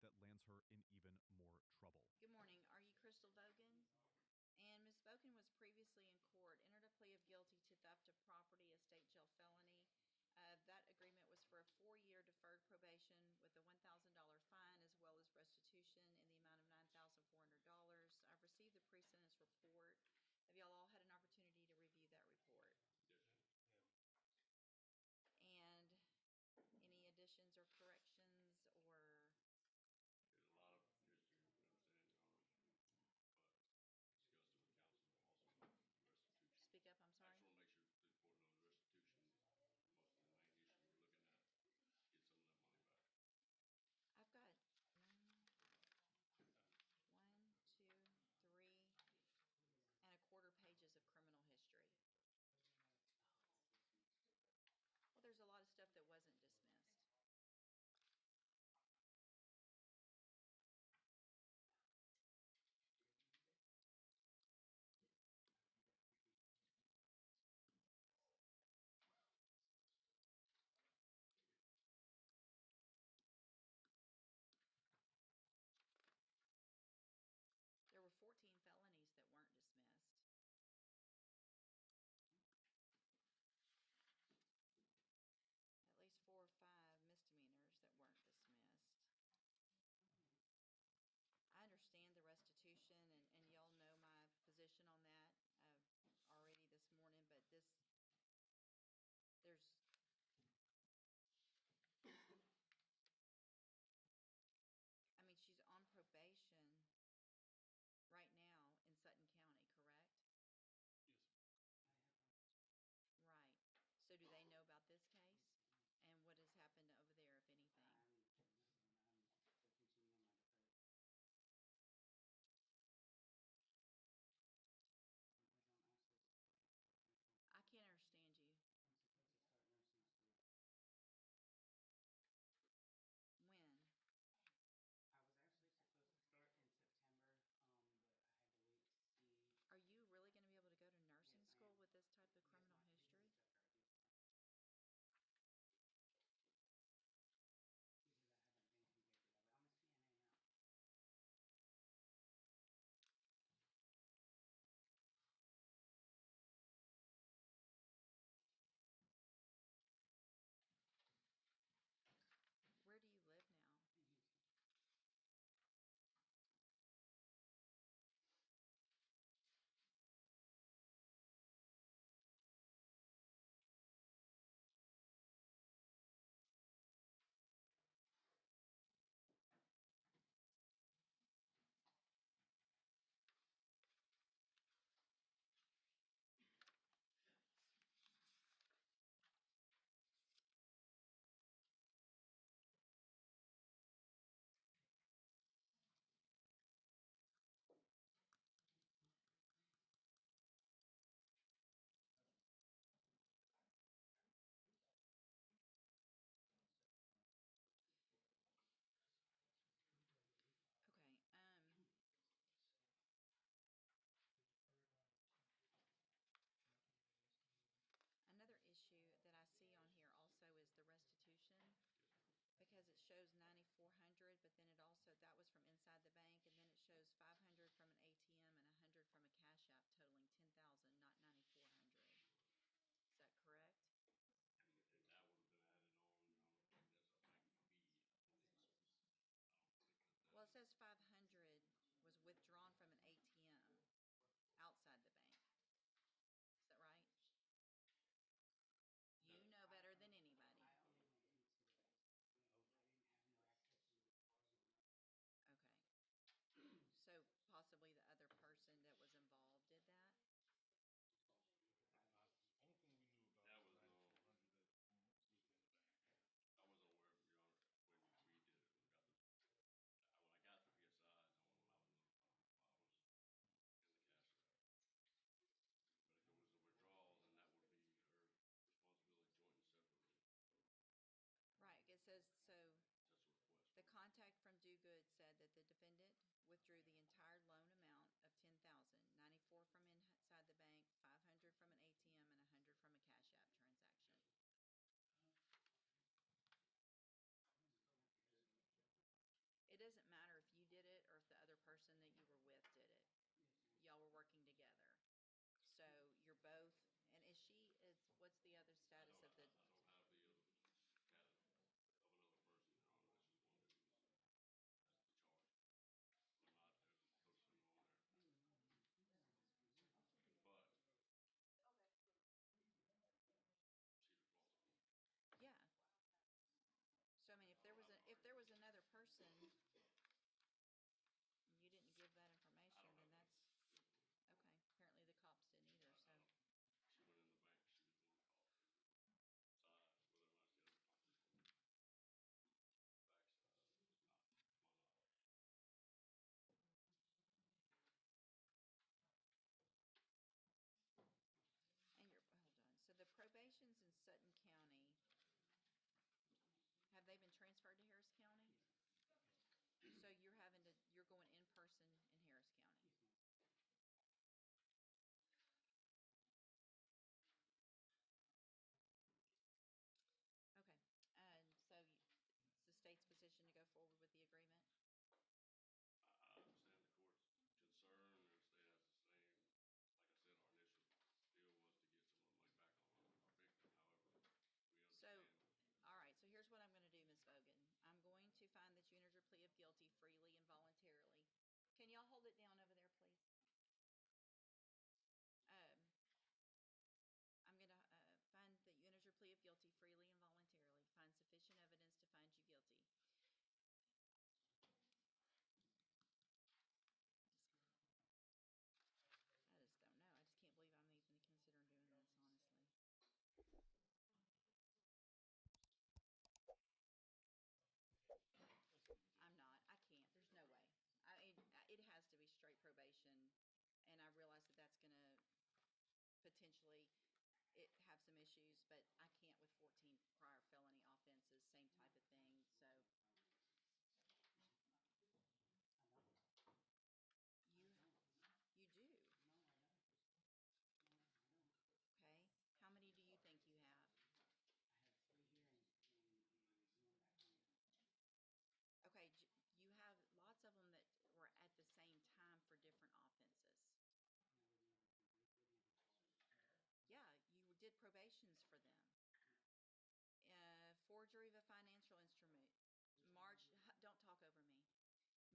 that lands her in even more trouble. Good morning. Are you Crystal Bogan? And Ms. Bogan was previously in court, entered a plea of guilty to theft of property, a state jail felony. That agreement was for a 4-year deferred probation with a $1,000 fine as well as restitution in the amount of $9,400. I've received the pre-sentence report. Have y'all all had an opportunity to review that report? Yes. And any additions or corrections or? There's a lot of history, we understand, Your Honor, but discussed it with counsel also about restitution. Speak up, I'm sorry. I just want to make sure the court knows restitution is most of the main issue we're looking at, get some of that money back. I've got 1, 2, 3 and a quarter pages of criminal history. Well, there's a lot of stuff that wasn't dismissed. There were 14 felonies that weren't dismissed. At least 4 or 5 misdemeanors that weren't dismissed. I understand the restitution, and y'all know my position on that already this morning, but there's I mean, she's on probation right now in Sutton County, correct? Yes. Right. So do they know about this case? And what has happened over there, if anything? I can't understand you. When? I was actually supposed to start in September, but I had to wait to see. Are you really going to be able to go to nursing school with this type of criminal history? Because I haven't been convicted of it. I'm a CNA now. Where do you live now? In Houston. Okay. Another issue that I see on here also is the restitution, because it shows $9,400, but then it also, that was from inside the bank, and then it shows $500 from an ATM and $100 from a cash app, totaling $10,000, not $9,400. Is that correct? If that would have been added on, Your Honor, I think that's a bank fee, I believe. I don't think that. Well, it says 500 was withdrawn from an ATM outside the bank. Is that right? You know better than anybody. I only went into the bank. I didn't have no access to the cars or nothing. Okay. So possibly the other person that was involved did that? Only thing we knew about That was was no. 9,400 that was in the bank. I wasn't aware of it, Your Honor, when we did it. When I got the PSIs, when I was notified, I was in the cash wrap. But if it was a withdrawal, then that would be her responsibility, joint and separately. Right. It says, so That's a request. the contact from Do Good said that the defendant withdrew the entire loan amount of $10,000, $94 from inside the bank, $500 from an ATM, and $100 from a cash app transaction. It doesn't y'all hold it down over there, please? I'm gonna find that you entered your plea of guilty freely and voluntarily. Find sufficient evidence to find you guilty. I just don't know. I just can't believe I'm even considering doing this, honestly. I'm not. I can't. There's no way. It has to be straight probation, and I realize that that's gonna potentially have some issues, but I can't with 14 prior felony offenses, same type of thing. So you do. Okay. How many do you think you have? Okay, you have lots of them that were at the same time for different offenses. Yeah, you did probations for them. Forgery of a financial instrument. Don't talk over me.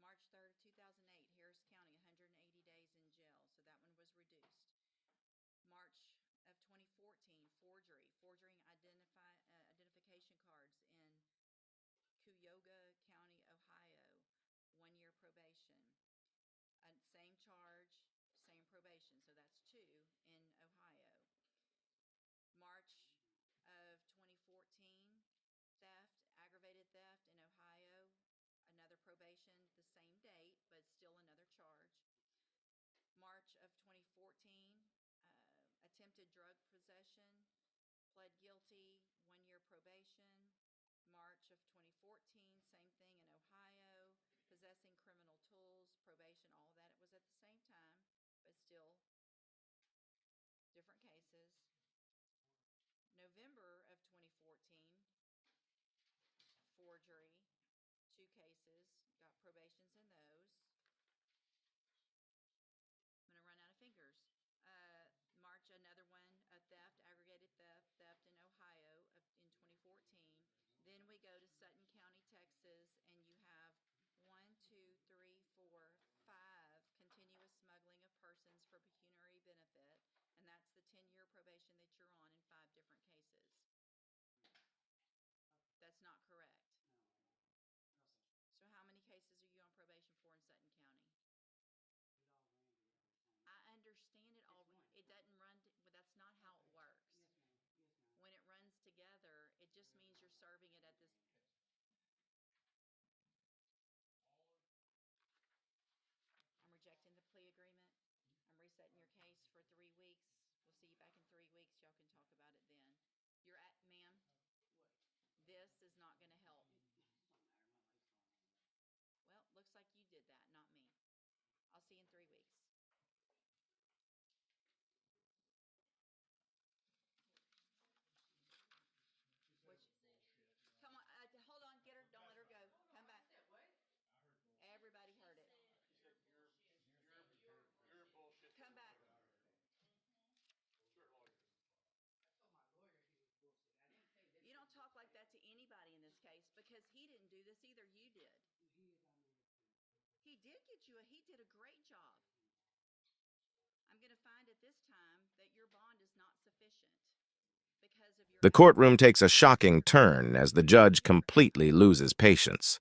March 3rd, 2008, Harris County, 180 days in jail. So that one was reduced. March of 2014, forging identification cards in Cuyahoga County, Ohio, 1 year probation. Same charge, same probation, so that's 2 in Ohio. March of 2014, aggravated theft in Ohio, another probation, the same date, but still another charge. March of 2014, attempted drug possession, pled guilty, 1 year probation. March of 2014, same thing in Ohio, possessing criminal tools, probation, all that. It was at the same time, but still different cases. November of 2014, forgery, 2 cases, got probations in those. I'm going to run out of fingers. March, another one, aggravated theft in Ohio in 2014. Then we go to Sutton County, Texas, and you have 1, 2, 3, 4, 5 continuous smuggling of persons for pecuniary benefit, and that's the 10-year probation that you're on in 5 different cases. That's not correct. So how many cases are you on probation for in Sutton County? I understand it all. It doesn't run, but that's not how it works. When it runs together, it just means you're serving it at this. I'm rejecting the plea agreement. I'm resetting your case for 3 weeks. We'll see you back in 3 weeks. Y'all can talk about it then. Ma'am, this is not going to help. Well, looks like you did that, not me. I'll see you in 3 weeks. Come on, hold on, get her. Don't let her go. Come back. Everybody heard it. You're bullshit. Come back. You don't talk like that to anybody in this case because he didn't do this either. You did. He did he did a great job. I'm going to find at this time that your bond is not sufficient because of your. The courtroom takes a shocking turn as the judge completely loses patience.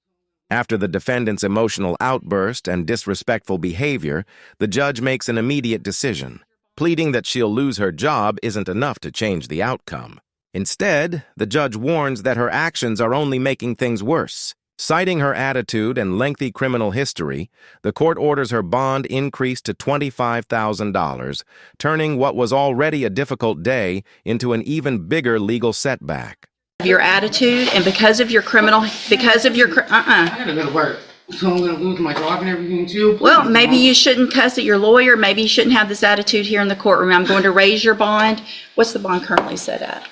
After the defendant's emotional outburst and disrespectful behavior, the judge makes an immediate decision. Pleading that she'll lose her job isn't enough to change the outcome. Instead, the judge warns that her actions are only making things worse. Citing her attitude and lengthy criminal history, the court orders her bond increased to $25,000, turning what was already a difficult day into an even bigger legal setback. Your attitude and because of your I gotta go to work, so I'm gonna lose my job and everything too. Well, maybe you shouldn't cuss at your lawyer. Maybe you shouldn't have this attitude here in the courtroom. I'm going to raise your bond. What's the bond currently set at?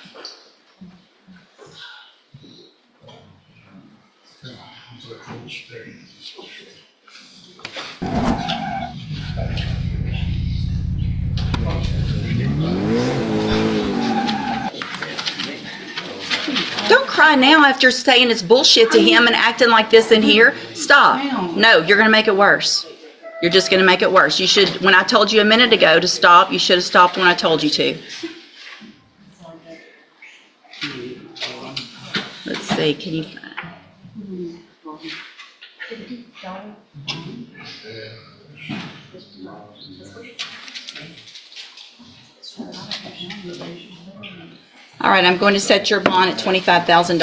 Don't cry now after saying it's bullshit to him and acting like this in here. Stop. No, you're going to make it worse. You're just gonna make it worse. You should, when I told you a minute ago to stop, you should have stopped when I told you to. Let's see, can you? All right, I'm going to set your bond at $25,000.